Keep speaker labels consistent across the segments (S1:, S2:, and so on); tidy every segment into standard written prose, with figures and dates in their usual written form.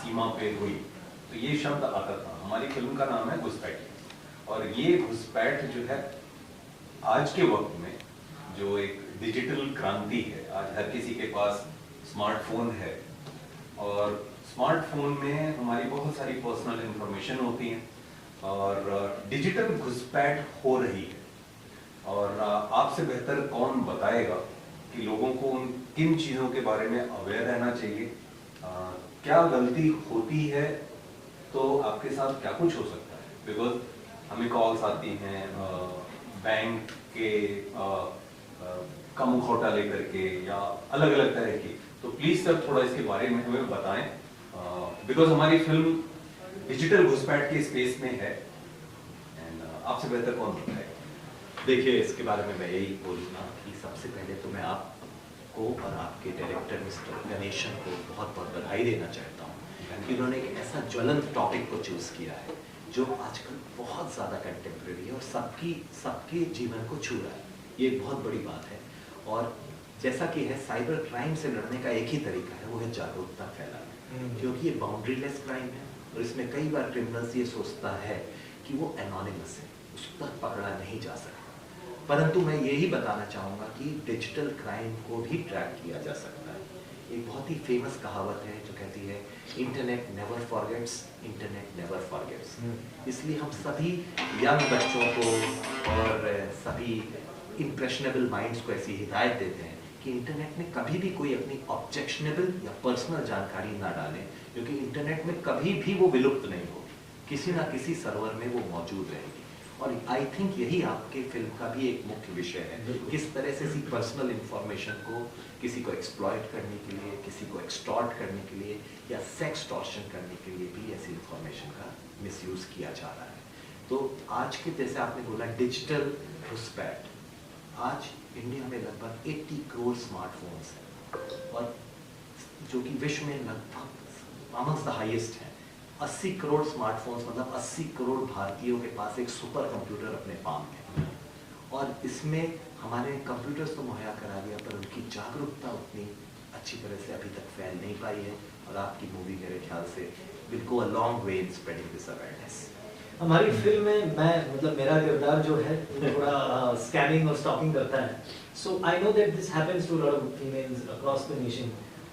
S1: सीमा पे हुई, तो ये शब्द आता था। हमारी फिल्म का नाम है घुसपैठ, और ये घुसपैठ जो है आज के वक्त में जो एक डिजिटल क्रांति है, आज हर किसी के पास स्मार्टफोन है, और स्मार्टफोन में हमारी बहुत सारी पर्सनल इंफॉर्मेशन होती है, और डिजिटल घुसपैठ हो रही है। और आपसे बेहतर कौन बताएगा कि लोगों को उन किन चीज़ों के बारे में अवेयर रहना चाहिए, क्या गलती होती है तो आपके साथ क्या कुछ हो सकता है। बिकॉज हमें कॉल्स आती हैं बैंक के कम खोटा लेकर के या अलग अलग तरह की, तो प्लीज सर थोड़ा इसके बारे में हमें बताएं, बिकॉज हमारी फिल्म डिजिटल घुसपैठ के स्पेस में है, एंड आपसे बेहतर कौन बताएगा।
S2: देखिए, इसके बारे में मैं यही बोलूँगा कि सबसे पहले तो मैं आपको और आपके डायरेक्टर मिस्टर गणेशन को बहुत बहुत बधाई देना चाहता हूँ कि उन्होंने एक ऐसा ज्वलंत टॉपिक को चूज़ किया है जो आजकल बहुत ज़्यादा कंटेम्प्रेरी है और सबके जीवन को छू रहा है। ये एक बहुत बड़ी बात है। और जैसा कि है, साइबर क्राइम से लड़ने का एक ही तरीका है, वो है जागरूकता फैलाना, क्योंकि ये बाउंड्रीलेस क्राइम है और इसमें कई बार क्रिमिनल्स ये सोचता है कि वो एनोनिमस है, उस पर पकड़ा नहीं जा सकता। परंतु मैं यही बताना चाहूँगा कि डिजिटल क्राइम को भी ट्रैक किया जा सकता है। एक बहुत ही फेमस कहावत है जो कहती है, internet never forgets, internet never forgets. इसलिए हम सभी यंग बच्चों को और सभी इम्प्रेशनेबल माइंड्स को ऐसी हिदायत देते हैं कि इंटरनेट में कभी भी कोई अपनी ऑब्जेक्शनेबल या पर्सनल जानकारी ना डालें, क्योंकि इंटरनेट में कभी भी वो विलुप्त नहीं होगी, किसी ना किसी सर्वर में वो मौजूद रहेगी। और आई थिंक यही आपके फिल्म का भी एक मुख्य विषय है, किस तरह से इसी पर्सनल इंफॉर्मेशन को किसी को एक्सप्लॉइट करने के लिए, किसी को एक्सटॉर्ट करने के लिए या सेक्स टॉर्शन करने के लिए भी ऐसी इंफॉर्मेशन का मिसयूज किया जा रहा है। तो आज के, जैसे आपने बोला, डिजिटल घुसपैठ, आज इंडिया में लगभग 80 करोड़ स्मार्टफोन्स हैं, और जो कि विश्व में लगभग अमंग्स द हाईएस्ट है। 80 करोड़ स्मार्टफोन्स मतलब 80 करोड़ भारतीयों के पास एक सुपर कंप्यूटर अपने पाम में, और इसमें हमारे कंप्यूटर्स तो मुहैया करा दिया, पर उनकी जागरूकता उतनी अच्छी तरह से अभी तक फैल नहीं पाई है। और आपकी मूवी मेरे ख्याल से will go a long way in spreading this awareness.
S3: हमारी फिल्म में मेरा किरदार जो है थोड़ा स्कैमिंग और स्टॉकिंग करता है। So I know that this happens to lot of females across the nation.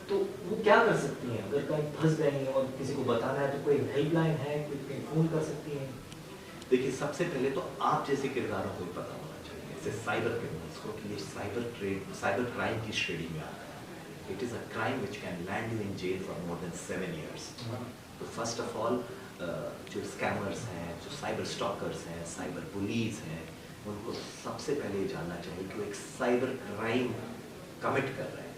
S3: तो वो क्या कर सकती हैं अगर कहीं फंस गई हैं और किसी को बताना है, तो कोई हेल्पलाइन है, कोई कहीं फ़ोन कर सकती हैं?
S2: देखिए, सबसे पहले तो आप जैसे किरदारों को पता होना चाहिए, जैसे साइबर क्रिमिनल्स को, कि ये साइबर क्राइम की श्रेणी में आता है। It is a crime which can land you in jail for more than 7 years। तो फर्स्ट ऑफ ऑल जो स्कैमर्स हैं, जो साइबर स्टॉकर्स हैं, साइबर पुलिस हैं, उनको सबसे पहले ये जानना चाहिए कि वो एक साइबर क्राइम कमिट कर रहे हैं,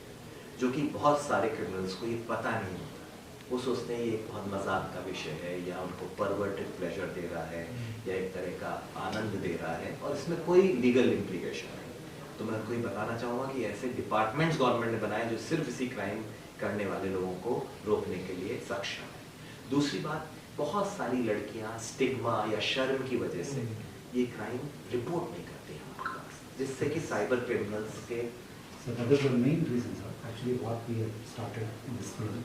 S2: जो कि बहुत सारे क्रिमिनल्स को ये पता नहीं होता। वो सोचते हैं ये एक बहुत मजाक का विषय है, या उनको परवर्टेड प्लेजर दे रहा है, या एक तरह का आनंद दे रहा है, और इसमें कोई लीगल इम्प्लीकेशन नहीं। तो मैं उनको ये बताना चाहूँगा कि ऐसे डिपार्टमेंट्स गवर्नमेंट ने बनाए जो सिर्फ इसी क्राइम करने वाले लोगों को रोकने के लिए सक्षम है। दूसरी बात, बहुत सारी लड़कियाँ स्टिग्मा या शर्म की वजह से ये क्राइम रिपोर्ट नहीं करती हमारे पास, जिससे कि साइबर क्रिमिनल्स के
S4: So that is the main reason, sir. Actually, what we have started in this film,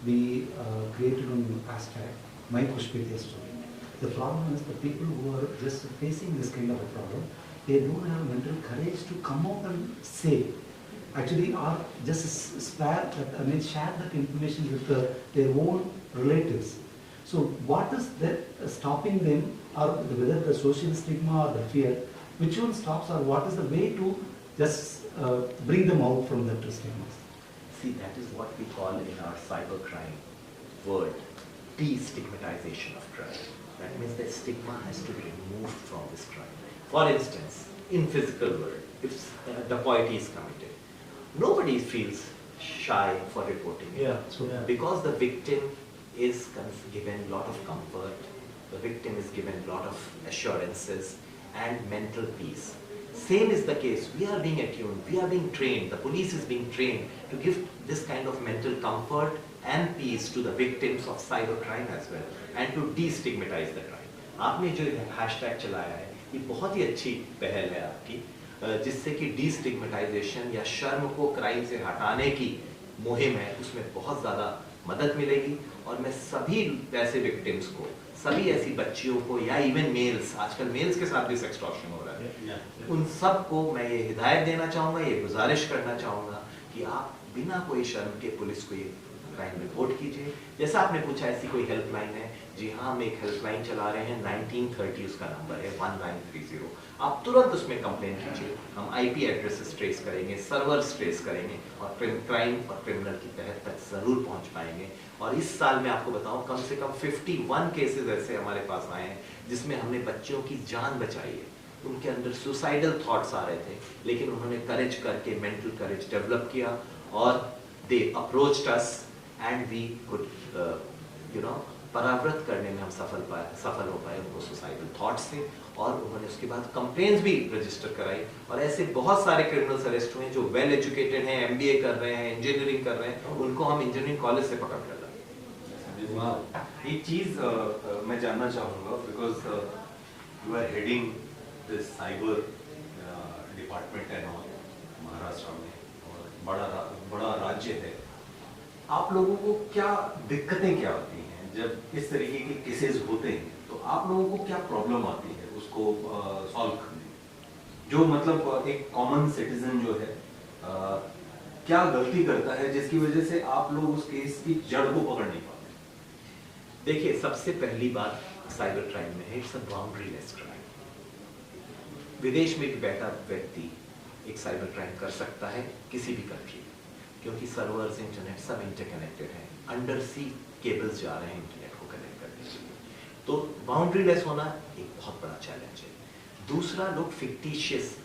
S4: we created a hashtag, My Pushpitya Story. The problem is the people who are just facing this kind of a problem, they don't have mental courage to come out and say. Actually, or just share that information with their own relatives. So what is that stopping them, or whether the social stigma or the fear, which one stops, or what is the way to just bring them out from that stigma?
S2: See, that is what we call in our cybercrime word, destigmatization of crime. That means the stigma has to be removed from this crime. For instance, in physical world, if dacoity is committed, nobody feels shy for reporting it.
S3: So
S2: Because the victim is given a lot of comfort, the victim is given a lot of assurances and mental peace. Same is the case. We are being attuned, we are being trained, the police is being trained to give this kind of mental comfort and peace to the victims of cybercrime as well, and to destigmatize the crime. आपने जो hashtag चलाया है, ये बहुत ही अच्छी पहल है आपकी, जिससे कि डिस्टिग्मेटाइजेशन या शर्म को क्राइम से हटाने की मुहिम है, उसमें बहुत ज़्यादा मदद मिलेगी और मैं सभी ऐसे विक्टिम्स को, सभी ऐसी बच्चियों को या इवन मेल्स, आजकल मेल्स के साथ भी सेक्सटॉर्शन हो रहा है, उन सब को मैं ये हिदायत देना चाहूँगा, ये गुजारिश करना चाहूँगा कि आप बिना कोई शर्म के पुलिस को ये क्राइम रिपोर्ट कीजिए। जैसा आपने पूछा ऐसी कोई हेल्पलाइन है, जी हाँ, हम एक हेल्पलाइन चला रहे हैं, 1930 उसका नंबर है, 1930। आप तुरंत उसमें कंप्लेन कीजिए, हम आईपी एड्रेसेस ट्रेस करेंगे, सर्वर्स ट्रेस करेंगे और क्राइम और क्रिमिनल की तह तक जरूर पहुंच पाएंगे। और इस साल में आपको बताऊं कम से कम 51 केसेस ऐसे हमारे पास आए हैं जिसमें हमने बच्चियों की जान बचाई है। उनके अंदर सुसाइडल थॉट्स आ रहे थे, लेकिन उन्होंने करेज करके मेंटल करेज डेवलप किया और they approached us and we could परावृत करने में हम सफल हो पाए उनको सुसाइडल थॉट्स से, और उन्होंने उसके बाद कंप्लेंट्स भी रजिस्टर कराई। और ऐसे बहुत सारे क्रिमिनल्स अरेस्ट हुए जो वेल एजुकेटेड हैं, एमबीए कर रहे हैं, इंजीनियरिंग कर रहे हैं, उनको हम इंजीनियरिंग कॉलेज से पकड़ कर लाए।
S1: एक चीज मैं जानना चाहूंगा, because you are heading this cyber department and all Maharashtra में, और बड़ा राज्य है, आप लोगों को क्या दिक्कतें क्या आती हैं जब इस तरीके के केसेस होते हैं? तो आप लोगों को क्या प्रॉब्लम आती है उसको सॉल्व करने में? जो मतलब एक कॉमन सिटीजन जो है क्या गलती करता है जिसकी वजह से आप लोग उस केस की जड़ को पकड़ नहीं पाते?
S2: देखिए, सबसे पहली बात साइबर क्राइम में है, इट्स अ बाउंड्रीलेस क्राइम। विदेश में भी बैठा व्यक्ति एक साइबर क्राइम कर सकता है किसी भी कंट्री में, क्योंकि सर्वर्स, इंटरनेट सब इंटरकनेक्टेड हैं, अंडर सी केबल्स जा रहे हैं इंटरनेट को कनेक्ट करने के लिए। तो बाउंड्रीलेस होना एक बहुत बड़ा चैलेंज है। दूसरा, लोग फिक्टिशियस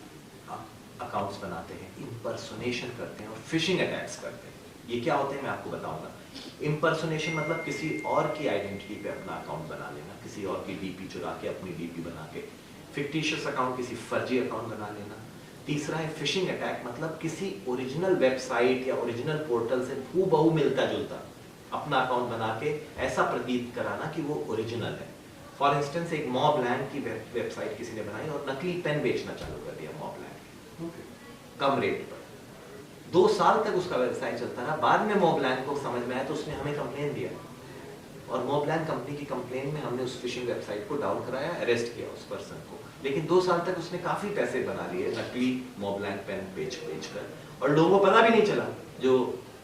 S2: अकाउंट्स बनाते हैं, इंपर्सोनेशन करते हैं और फिशिंग अटैक्स करते हैं। ये क्या होते हैं मैं आपको बताऊंगा। इंपर्सोनेशन मतलब किसी और की आइडेंटिटी पे अपना अकाउंट बना लेना, किसी और की डीपी चुरा के अपनी डीपी बना के। फिक्टिशियस अकाउंट, किसी फर्जी अकाउंट बना लेना। तीसरा है फिशिंग अटैक, मतलब किसी ओरिजिनल वेबसाइट या ओरिजिनल पोर्टल से हूबहू मिलता जुलता अपना अकाउंट बना के ऐसा प्रतीत कराना कि वो ओरिजिनल है। फॉर इंस्टेंस, एक मॉबलैंड की वेबसाइट किसी ने बनाई और नकली पेन बेचना चालू कर दिया मॉबलैंड कम रेट पर। 2 साल तक उसका व्यवसाय चलता रहा। बाद में मॉबलैंड को समझ में आया तो उसने हमें कंप्लेन दिया, और मॉबलैंड कंपनी की कंप्लेन में हमने उस फिशिंग वेबसाइट को डाउन कराया, अरेस्ट किया उस पर्सन को। लेकिन 2 साल तक उसने काफी पैसे बना लिए नकली मॉबलैंड पेन बेच कर, और लोगों को पता भी नहीं चला, जो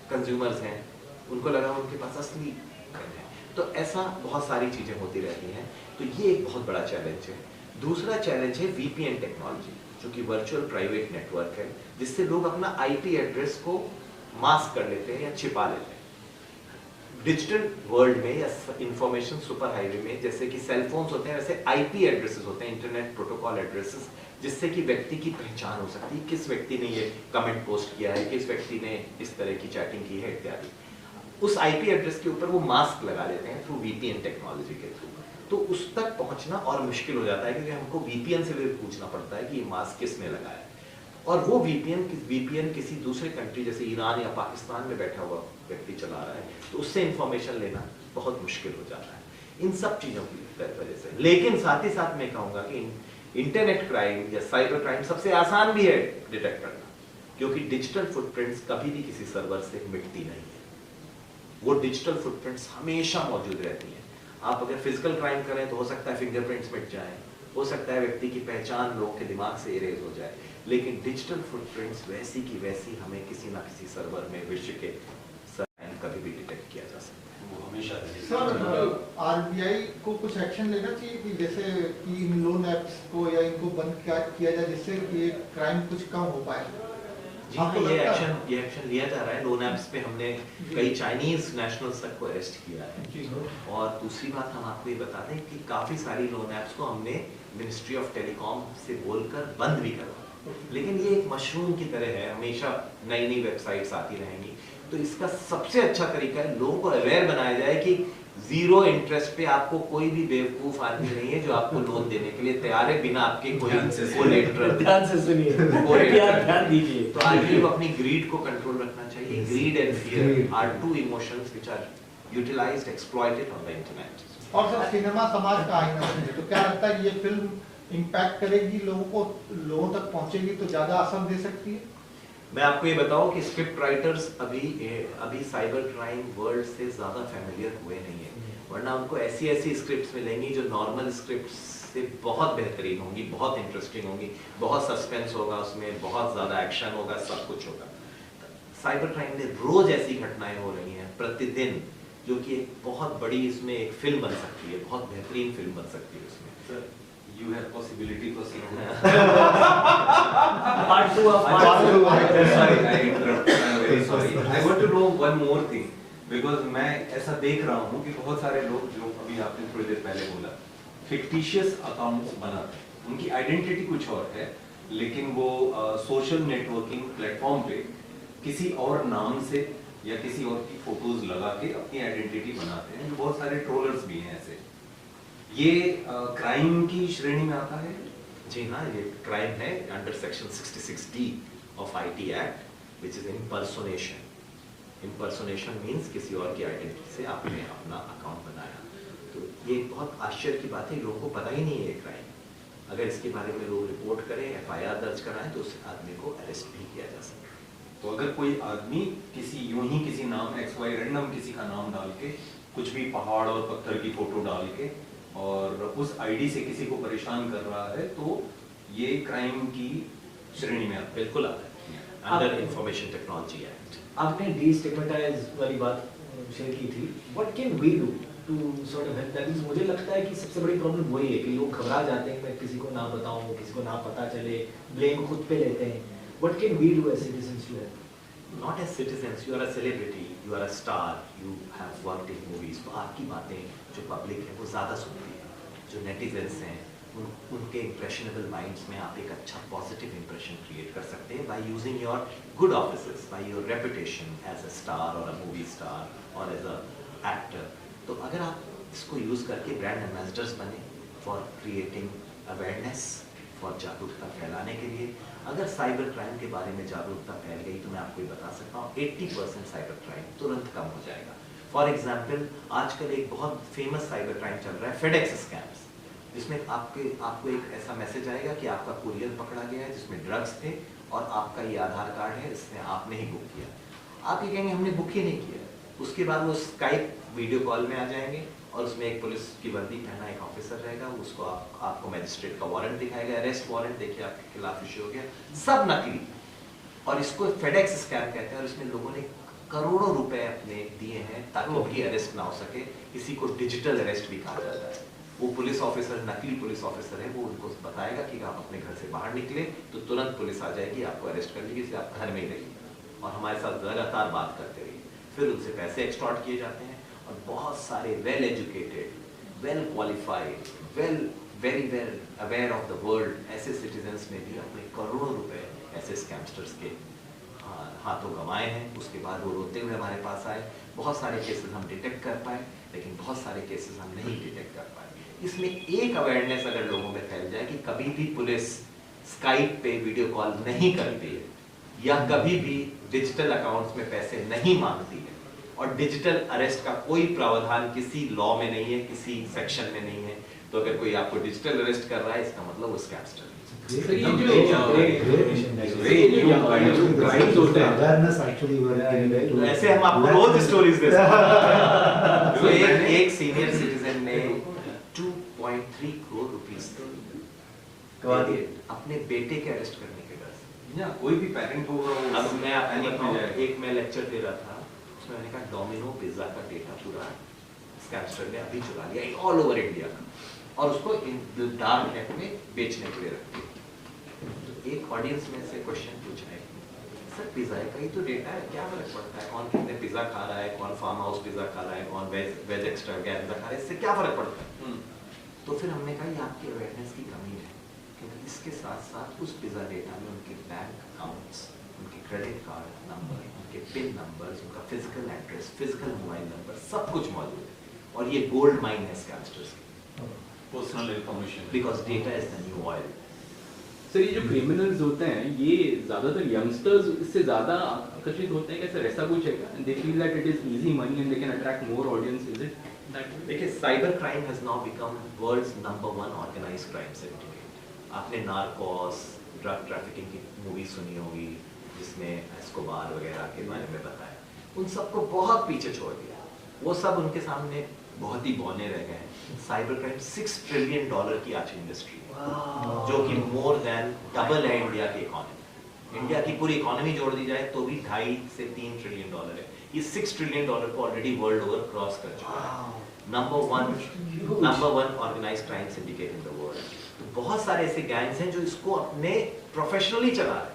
S2: कंज्यूमर्स हैं उनको लगा उनके पास असली पेन है। तो ऐसा बहुत सारी चीजें होती रहती हैं। तो ये एक बहुत बड़ा चैलेंज है। दूसरा चैलेंज है वीपीएन टेक्नोलॉजी, जो कि वर्चुअल प्राइवेट नेटवर्क है, जिससे लोग अपना आईपी एड्रेस को मास्क कर लेते हैं या छिपा लेते हैं। डिजिटल वर्ल्ड में या इंफॉर्मेशन सुपर हाईवे में जैसे कि सेल फोन्स होते हैं, वैसे आईपी एड्रेसेस होते हैं, इंटरनेट प्रोटोकॉल एड्रेसेस, जिससे कि व्यक्ति की पहचान हो सकती है, किस व्यक्ति ने ये कमेंट पोस्ट किया है, किस व्यक्ति ने इस तरह की चैटिंग की है इत्यादि। उस आईपी एड्रेस के ऊपर वो मास्क लगा लेते हैं थ्रू वीपीएन टेक्नोलॉजी के थ्रू। तो उस तक पहुंचना और मुश्किल हो जाता है, क्योंकि हमको वीपीएन से भी पूछना पड़ता है कि ये मास्क किसने लगाया है, और वो वीपीएन किसी दूसरे कंट्री जैसे ईरान या पाकिस्तान में बैठा हुआ व्यक्ति चला रहा है, तो उससे इंफॉर्मेशन लेना बहुत मुश्किल हो जाता है इन सब चीजों की वजह से। लेकिन साथ ही साथ मैं कहूंगा कि इंटरनेट क्राइम या साइबर क्राइम सबसे आसान भी है डिटेक्ट करना, क्योंकि डिजिटल फुटप्रिंट्स कभी भी किसी सर्वर से मिटती नहीं है। वो डिजिटल फुटप्रिंट्स हमेशा मौजूद रहती हैं। आप अगर फिजिकल क्राइम करें तो हो सकता है फिंगरप्रिंट्स मिट जाएं, हो सकता है व्यक्ति की पहचान लोगों के दिमाग से इरेज हो जाए, लेकिन डिजिटल फुटप्रिंट्स वैसी की वैसी हमें किसी ना किसी सर्वर में विश्व के सर्वर कभी भी डिटेक्ट किया जा सकता है।
S1: वो हमेशा
S5: सर, आरबीआई को कुछ एक्शन लेना चाहिए कि जैसे कि इन लोन ऐप्स को या इनको बंद किया जाए, जिससे कि क्राइम कुछ कम हो पाए।
S2: जी हाँ, ये एक्शन लिया जा रहा है। लोन ऐप्स पे हमने कई चाइनीज नेशनल्स तक को अरेस्ट किया है। और दूसरी बात हम आपको ये बता दें कि काफी सारी लोन ऐप्स को हमने मिनिस्ट्री ऑफ टेलीकॉम से बोलकर बंद भी करवाया। लेकिन ये एक मशरूम की तरह है, हमेशा नई नई वेबसाइट्स आती रहेंगी। तो इसका सबसे अच्छा तरीका है लोगों को अवेयर बनाया जाए कि 0 इंटरेस्ट पे आपको कोई भी बेवकूफ आदमी नहीं है जो आपको लोन देने के लिए तैयार है बिना आपके कोलेटरल।
S3: ध्यान से सुनिए, ध्यान दीजिए।
S2: तो आदमी को अपनी ग्रीड को कंट्रोल रखना चाहिए। Greed and fear are 2 emotions which are utilised, exploited on the internet.
S5: और सर, सिनेमा समाज का आईना है, तो क्या लगता है ये फिल्म इम्पैक्ट करेगी, लोगों तक पहुंचेगी तो ज्यादा असर दे सकती है?
S2: मैं आपको ये बताऊं कि स्क्रिप्ट राइटर्स अभी साइबर क्राइम वर्ल्ड से ज़्यादा फैमिलियर हुए नहीं है, वरना उनको ऐसी ऐसी स्क्रिप्ट्स मिलेंगी जो नॉर्मल स्क्रिप्ट्स से बहुत बेहतरीन होंगी, बहुत इंटरेस्टिंग होंगी, बहुत सस्पेंस होगा उसमें, बहुत ज़्यादा एक्शन होगा, सब कुछ होगा। साइबर क्राइम में रोज ऐसी घटनाएं हो रही हैं प्रतिदिन, जो कि एक बहुत बड़ी इसमें एक फिल्म बन सकती है, बहुत बेहतरीन फिल्म बन सकती है उसमें।
S1: Sir, you have possibility for sequel.
S3: Part 2 of Part 2.
S1: Sorry, I interrupt. I'm very sorry. I want to know one more thing, because मैं ऐसा देख रहा हूँ कि बहुत सारे लोग, जो अभी आपने थोड़ी देर पहले बोला, फिक्टिशियस अकाउंट्स बनाते हैं, उनकी आइडेंटिटी कुछ और है, लेकिन वो सोशल नेटवर्किंग प्लेटफॉर्म पे किसी और नाम से या किसी और की फोटोज लगा के अपनी आइडेंटिटी बनाते हैं, जो बहुत सारे ट्रोलर्स भी हैं ऐसे। ये क्राइम की श्रेणी में आता है?
S2: जी हाँ, ये क्राइम है under section 66D of IT act, which is impersonation. Impersonation means किसी और की आइडेंटिटी से आपने अपना अकाउंट बनाया। तो ये बहुत आश्चर्य की बात है, लोगों को पता ही नहीं है ये क्राइम। अगर इसके बारे में लोग रिपोर्ट करें, FIR दर्ज कराएं, तो उस आदमी को अरेस्ट भी किया जा सकता है।
S1: तो अगर कोई आदमी किसी यूं ही किसी नाम XY रैंडम किसी का नाम डाल के, कुछ भी पहाड़ और पत्थर की फोटो डाल के, और उस ID से किसी को परेशान कर रहा है, तो ये क्राइम की श्रेणी में आता है?
S2: बिल्कुल आता है, अंडर इंफॉर्मेशन टेक्नोलॉजी एक्ट।
S3: आपने डीस्टिग्मेटाइज वाली बात शेयर की थी। What can we do to sort of help that? इज मुझे लगता है कि सबसे बड़ी प्रॉब्लम वही है कि लोग घबरा जाते हैं, मैं किसी को ना बताऊं, किसी को ना पता चले, ब्लेम खुद पे लेते हैं। What can we do as citizens to help?
S2: Not as citizens, you are a celebrity, you are a star, you have worked in movies, तो आपकी बातें जो पब्लिक है वो ज़्यादा सुनती है। जो नेटिजन्स हैं, उनके impressionable minds में आप एक अच्छा positive impression create कर सकते हैं by using your good offices, by your reputation as a star or a movie star or as a actor। तो अगर आप इसको यूज़ करके brand ambassadors बने for creating awareness, for जागरूकता फैलाने के लिए, अगर साइबर क्राइम के बारे में जागरूकता फैल गई तो मैं आपको ये बता सकता हूँ 80% साइबर क्राइम तुरंत कम हो जाएगा। फॉर एग्जाम्पल, आजकल एक बहुत फेमस साइबर क्राइम चल रहा है, FedEx स्कैम्स, जिसमें आपको एक ऐसा मैसेज आएगा कि आपका कुरियर पकड़ा गया है जिसमें ड्रग्स थे और आपका ये आधार कार्ड है, इसमें आपने ही बुक किया। आप ये कहेंगे हमने बुक ही नहीं किया। उसके बाद वो स्काइप वीडियो कॉल में आ जाएंगे और उसमें एक पुलिस की वर्दी पहना एक ऑफिसर रहेगा, उसको आपको मैजिस्ट्रेट का वारंट दिखाएगा, अरेस्ट वारंट देखिए आपके खिलाफ इश्यू हो गया, सब नकली। और इसको FedEx स्कैम कहते हैं, और इसमें लोगों ने करोड़ों रुपए अपने दिए हैं ताकि उनकी अरेस्ट ना हो सके। इसी को डिजिटल अरेस्ट भी कहा जाता है। वो पुलिस ऑफिसर, नकली पुलिस ऑफिसर है, वो उनको बताएगा कि आप अपने घर से बाहर निकले तो तुरंत पुलिस आ जाएगी, आपको अरेस्ट कर लेगी, इसलिए आप घर में ही रहिए और हमारे साथ लगातार बात करते रहिए। फिर उनसे पैसे एक्सटॉर्ट किए जाते हैं और बहुत सारे well educated, well qualified, very well aware of the world ऐसे सिटीजन्स ने भी अपने करोड़ों रुपए ऐसे स्कैमस्टर्स के हाथों गंवाए हैं। उसके बाद वो रोते हुए हमारे पास आए। बहुत सारे केसेस हम डिटेक्ट कर पाए, लेकिन बहुत सारे केसेस हम नहीं डिटेक्ट कर पाए। इसमें एक अवेयरनेस अगर लोगों में फैल जाए कि कभी भी पुलिस स्काइप पे वीडियो कॉल नहीं करती है या कभी भी डिजिटल अकाउंट्स में पैसे नहीं मांगती है, और डिजिटल अरेस्ट का कोई प्रावधान किसी लॉ में नहीं है, किसी सेक्शन में नहीं है, तो अगर कोई आपको डिजिटल अरेस्ट कर रहा है इसका मतलब वो स्कैमस्टर है। ऐसे हम आपको रोज स्टोरीज दे सकते हैं। एक सीनियर सिटीजन ने 2.3 करोड़ रुपीस अपने बेटे के अरेस्ट करने के डर से।
S1: या कोई भी पेरेंट होगा वो,
S2: अब मैं आपको बताऊं, एक मैं लेक्चर दे रहा था, उसमें मैंने कहा डोमिनो पिज्जा का डेटा पूरा स्कैमस्टर ने अभी चुरा लिया ऑल ओवर इंडिया का, और उसको डार्क नेट में बेचने के लिए रख दिया। तो एक ऑडियंस में से क्वेश्चन पूछ रहे हैं, सर पिज्जा का ही तो डेटा है, क्या फर्क पड़ता है कौन कितने पिज्जा खा रहा है, कौन फार्म हाउस पिज्जा खा रहा है, कौन वेज एक्स्ट्रा खा रहा है, इससे क्या फर्क पड़ता है? तो फिर हमने कहा ये आपकी अवेयरनेस की कमी है, क्योंकि इसके साथ साथ उस पिज्जा डेटा में उनके बैंक अकाउंट्स, उनके क्रेडिट कार्ड नंबर, उनके पिन नंबर्स, उनका physical address, physical mobile number, सब कुछ मौजूद है। और ये गोल्ड माइन है स्कैमस्टर्स की,
S1: personal information,
S2: because data is the new oil.
S6: Sir ये जो क्रिमिनल्स होते हैं ये ज्यादातर यंगस्टर्स इससे ज्यादा आकर्षित होते हैं क्या सर? ऐसा कुछ है क्या? They feel that it is easy money and they can attract more audience, is it that?
S2: देखिए, cyber crime has now become world's number 1 organised crime syndicate. आपने नार्कोस, ड्रग ट्रैफिकिंग की मूवी सुनी होगी, जिसने एस्कोबार वगैरह के बारे में बताया, उन सबको बहुत पीछे छोड़ दिया। वो सब उनके सामने बहुत ही बौने रह गए हैं। साइबर क्राइम $6 ट्रिलियन की आज की इंडस्ट्री है, जो कि मोर देन डबल है इंडिया की इकोनॉमी। इंडिया की पूरी इकोनॉमी जोड़ दी जाए तो भी 2.5 से 3 ट्रिलियन डॉलर है। ये $6 ट्रिलियन को ऑलरेडी वर्ल्ड ओवर क्रॉस कर चुका है। Number one organised crime syndicate in the world. तो बहुत सारे ऐसे गैंग्स हैं जो इसको अपने प्रोफेशनली चला रहे हैं।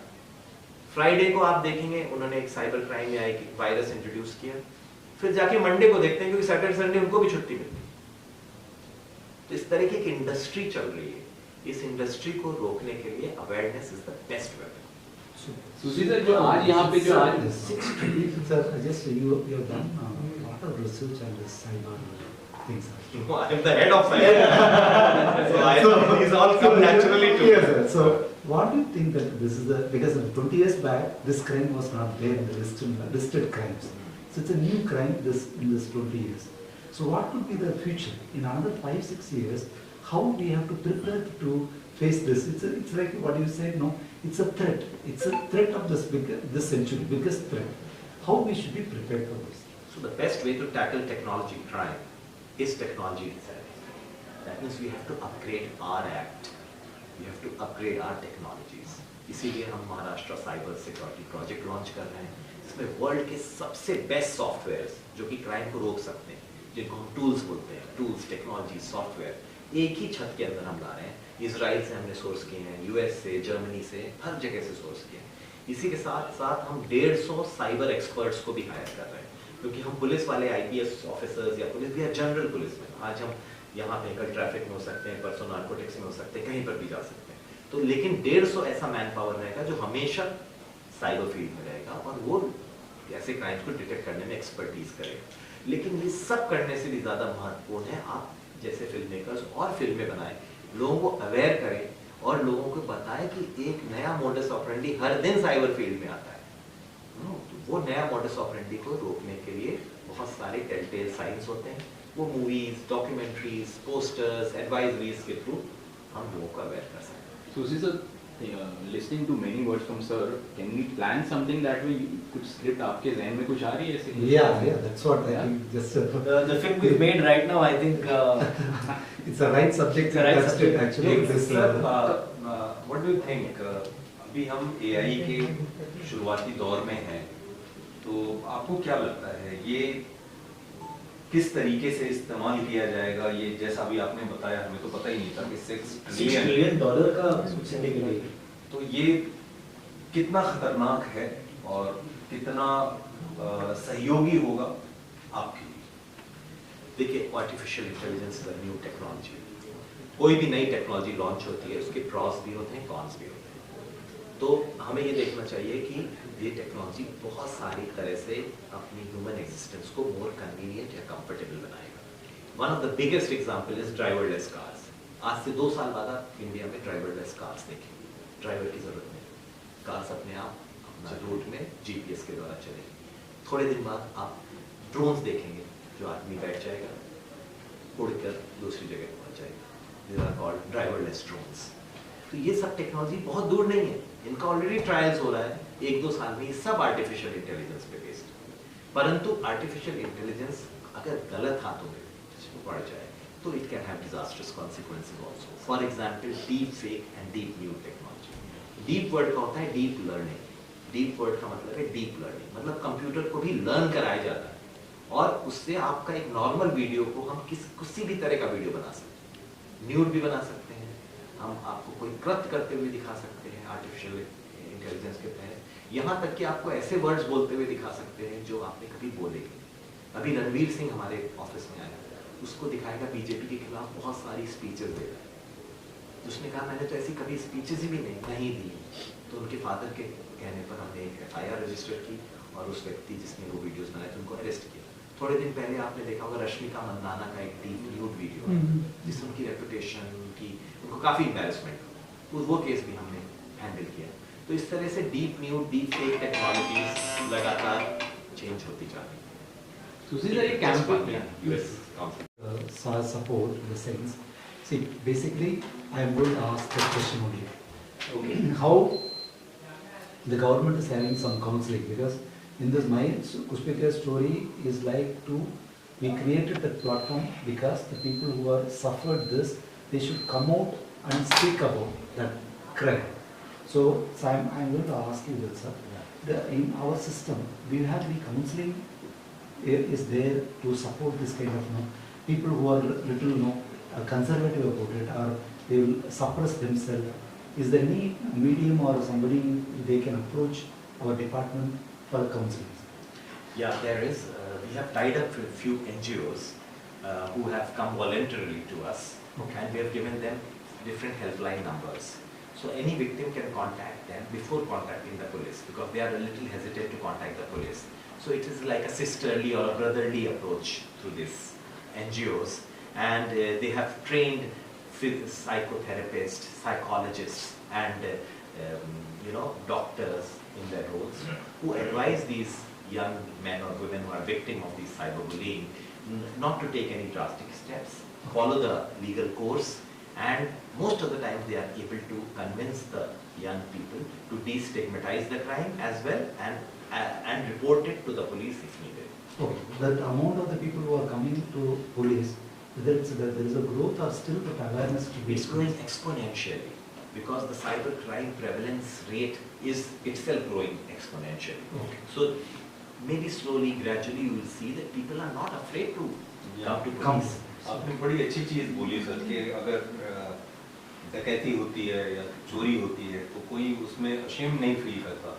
S2: फ्राइडे को आप देखेंगे उन्होंने एक साइबर क्राइम या एक वायरस इंट्रोड्यूस किया, फिर जाके मंडे को देखते हैं क्योंकि सैटरडे संडे उनको भी छुट्टी मिलती है। तो इस तरीके की इंडस्ट्री चल रही है। इस इंडस्ट्री को रोकने के लिए awareness is the best weapon.
S6: Sushi sir, जो आज यहाँ पे जो आज
S4: Sir, just you have done a lot of research on this cyber things.
S2: No, I am the head of cyber. So these all come naturally to me.
S4: Yes, sir. So what do you think that this is the, because 20 years back this crime was not there in the listed crimes. So it's a new crime in this 20 years. So what could be the future in another 5-6 years? How we have to prepare to face this? It's like what you said. No, it's a threat. It's a threat of this century, biggest threat. How we should be prepared for this?
S2: So the best way to tackle technology crime is technology itself. That means we have to upgrade our act. We have to upgrade our technologies. इसीलिए हम Maharashtra cyber security project launch कर रहे हैं, जिसमें world के सबसे best softwares जो कि क्राइम को रोक सकते हैं, जिनको हम टूल्स बोलते हैं, टूल्स, टेक्नोलॉजी, सॉफ्टवेयर, एक ही छत के अंदर हम ला रहे हैं। इजराइल से हमने सोर्स किए हैं, यूएस से, जर्मनी से, हर जगह से सोर्स किए हैं। इसी के साथ साथ हम 150 साइबर एक्सपर्ट्स को भी हायर कर रहे हैं, क्योंकि हम पुलिस वाले आईपीएस ऑफिसर्स या पुलिस या जनरल पुलिस में, आज हम यहाँ पे कल ट्रैफिक में हो सकते हैं, परसों नार्कोटिक्स में हो सकते हैं, कहीं पर भी जा सकते हैं। तो लेकिन 150 ऐसा मैन पावर रहेगा जो हमेशा साइबर फील्ड में रहेगा और वो ऐसे क्राइम्स को डिटेक्ट करने में एक्सपर्टीज करेगा। लेकिन ये सब करने से भी ज़्यादा महत्वपूर्ण है आप जैसे फिल्म मेकर्स और फिल्में बनाएं, लोगों को अवेयर करें और लोगों को बताएं कि एक नया मोडस ऑपरेंडी हर दिन साइबर फील्ड में आता है। तो वो नया मोडस ऑपरेंडी को रोकने के लिए बहुत सारे टेलटेल साइंस होते हैं। वो मूवीज, डॉक्यूमेंट्रीज, पोस्टर्स, एडवाइजरीज के थ्रू हम लोगों को अवेयर कर सकते हैं।
S6: Sushi sir, listening to many words from sir, can we plan something that way? कुछ script आपके ज़हन में कुछ आ रही है ऐसे?
S4: Yeah, that's what I think. Just
S3: The film we made right now, I think
S4: it's a right subject.
S3: It's a right
S4: to
S3: subject.
S4: actually.
S1: What do you think? अभी हम AI के शुरुआती दौर में हैं, तो आपको क्या लगता है ये किस तरीके से इस्तेमाल किया जाएगा? ये जैसा अभी आपने बताया, हमें तो पता ही नहीं था कि $6 ट्रिलियन
S3: का syndicate।
S1: तो ये कितना खतरनाक है और कितना सहयोगी होगा आपके लिए?
S2: देखिए, artificial intelligence is a new technology. कोई भी नई टेक्नोलॉजी लॉन्च होती है, उसके प्रॉस भी होते हैं, कॉन्स भी होते हैं। तो हमें ये देखना चाहिए कि ये टेक्नोलॉजी बहुत सारी तरह से अपनी ह्यूमन एग्जिस्टेंस को मोर कन्वीनियंट या कंफर्टेबल बनाएगा। One of the biggest example is driverless cars. आज से 2 साल बाद आप इंडिया में ड्राइवरलेस कार्स देखेंगे। ड्राइवर की जरूरत नहीं, कार्स अपने आप अपना रूट में जीपीएस के द्वारा चलेगी। थोड़े दिन बाद आप ड्रोन्स देखेंगे, जो आदमी बैठ जाएगा, उड़कर दूसरी जगह पहुंच जाएगा। These are called driverless drones. तो ये सब टेक्नोलॉजी बहुत दूर नहीं है, इनका ऑलरेडी ट्रायल्स हो रहा है। 1-2 साल में ये सब आर्टिफिशियल इंटेलिजेंस पे बेस्ड। परंतु आर्टिफिशियल इंटेलिजेंस अगर गलत हाथों में पड़ जाए तो it can have disasters consequences also. For example deep fake and deep new technology. Deep word का होता है डीप लर्निंग। डीप वर्ड का मतलब है डीप लर्निंग, मतलब कंप्यूटर को भी लर्न कराया जाता है और उससे आपका एक नॉर्मल वीडियो को हम किसी भी तरह का वीडियो बना सकते हैं। न्यूड भी बना सकते हैं, हम आपको कोई कृत्य करते हुए दिखा सकते हैं आर्टिफिशियल इंटेलिजेंस के तहत। यहाँ तक कि आपको ऐसे वर्ड्स बोलते हुए दिखा सकते हैं जो आपने कभी बोले नहीं। अभी रणवीर सिंह हमारे ऑफिस में आया, उसको दिखाएगा बीजेपी के खिलाफ बहुत सारी स्पीचेस दे रहा है। उसने कहा मैंने तो ऐसी कभी स्पीचेस ही भी नहीं दी। तो उनके फादर के कहने पर हमने एक FIR रजिस्टर की और उस व्यक्ति जिसने वो वीडियोस बनाए थे उनको अरेस्ट किया। थोड़े दिन पहले आपने देखा होगा रश्मिका मंदाना का एक डीप न्यूड वीडियो जिससे उनकी रेपुटेशन की, उनको काफ़ी एम्बैरेसमेंट, वो केस भी हमने हैंडल किया। तो इस तरह से deep nude, deep fake technologies लगातार चेंज होती जा रही है।
S6: सुशी सर, ये campaign
S2: US
S4: support in the sense. See, basically, I am going to ask the question only.
S3: Okay.
S4: How the government is having some counseling, because in this my Kushpitiya story is like to, we created that platform because the people who are suffered this, they should come out and speak about that crime. So I'm going to ask you this, sir. In our system, we have the counseling is there to support this kind of people who are little conservative about it, or they will suppress themselves. Is there any medium or somebody they can approach our department for counseling?
S2: Yeah, there is. We have tied up with a few NGOs who have come voluntarily to us, and we have given them different helpline numbers. So any victim can contact them before contacting the police, because they are a little hesitant to contact the police. So it is like a sisterly or a brotherly approach through these NGOs, and they have trained psychotherapists, psychologists, and doctors in their roles who advise these young men or women who are victim of these cyberbullying not to take any drastic steps, follow the legal course, and most of the time they are able to convince the young people to destigmatize the crime as well, and report it to the police if needed.
S4: Okay, that amount of the people who are coming to police, whether there is a growth or still that awareness to be...
S2: It's growing exponentially, because the cyber crime prevalence rate is itself growing exponentially.
S4: Okay.
S2: So maybe slowly, gradually you will see that people are not afraid to come to
S4: Come.
S2: police.
S1: आपने बड़ी अच्छी चीज़ बोली sir कि अगर डकैती होती है या चोरी होती है तो कोई उसमें अशेम नहीं फील करता।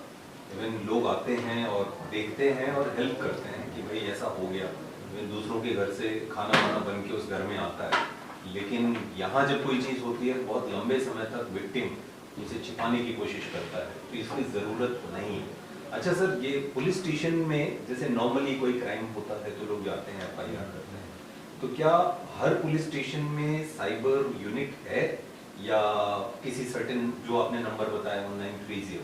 S1: इवन लोग आते हैं और देखते हैं और हेल्प करते हैं कि भाई ऐसा हो गया। इवन दूसरों के घर से खाना वाना बन के उस घर में आता है। लेकिन यहाँ जब कोई चीज़ होती है बहुत लंबे समय तक विक्टिम उसे छिपाने की कोशिश करता है, तो इसकी ज़रूरत नहीं है। अच्छा सर, ये पुलिस स्टेशन में जैसे नॉर्मली कोई क्राइम होता है तो लोग जाते हैं FIR करते हैं, तो क्या हर पुलिस स्टेशन में साइबर यूनिट है या किसी सर्टेन जो आपने नंबर बताया 1930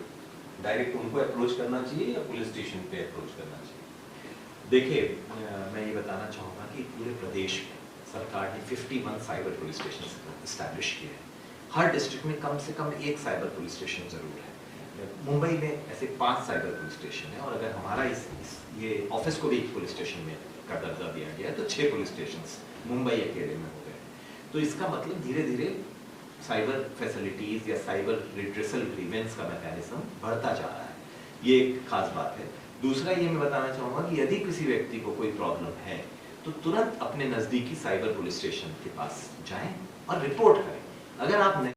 S1: डायरेक्ट उनको अप्रोच करना चाहिए या पुलिस स्टेशन पे अप्रोच करना चाहिए?
S2: देखिए, मैं ये बताना चाहूँगा कि पूरे प्रदेश में सरकार ने 51 साइबर पुलिस स्टेशन इस्टेब्लिश किए हैं। हर डिस्ट्रिक्ट में कम से कम एक साइबर पुलिस स्टेशन जरूर है। मुंबई में ऐसे 5 साइबर पुलिस स्टेशन है, और अगर हमारा ये ऑफिस को भी एक पुलिस स्टेशन में का दर्जा दिया गया है तो 6 पुलिस स्टेशन मुंबई अकेले में हो गए। तो इसका मतलब धीरे धीरे साइबर फैसिलिटीज या साइबर रिट्रेसल ग्रीवेंस का मैकेनिज्म बढ़ता जा रहा है। ये एक खास बात है। दूसरा ये मैं बताना चाहूँगा कि यदि किसी व्यक्ति को कोई प्रॉब्लम है तो तुरंत अपने नज़दीकी साइबर पुलिस स्टेशन के पास जाएं और रिपोर्ट करें। अगर आप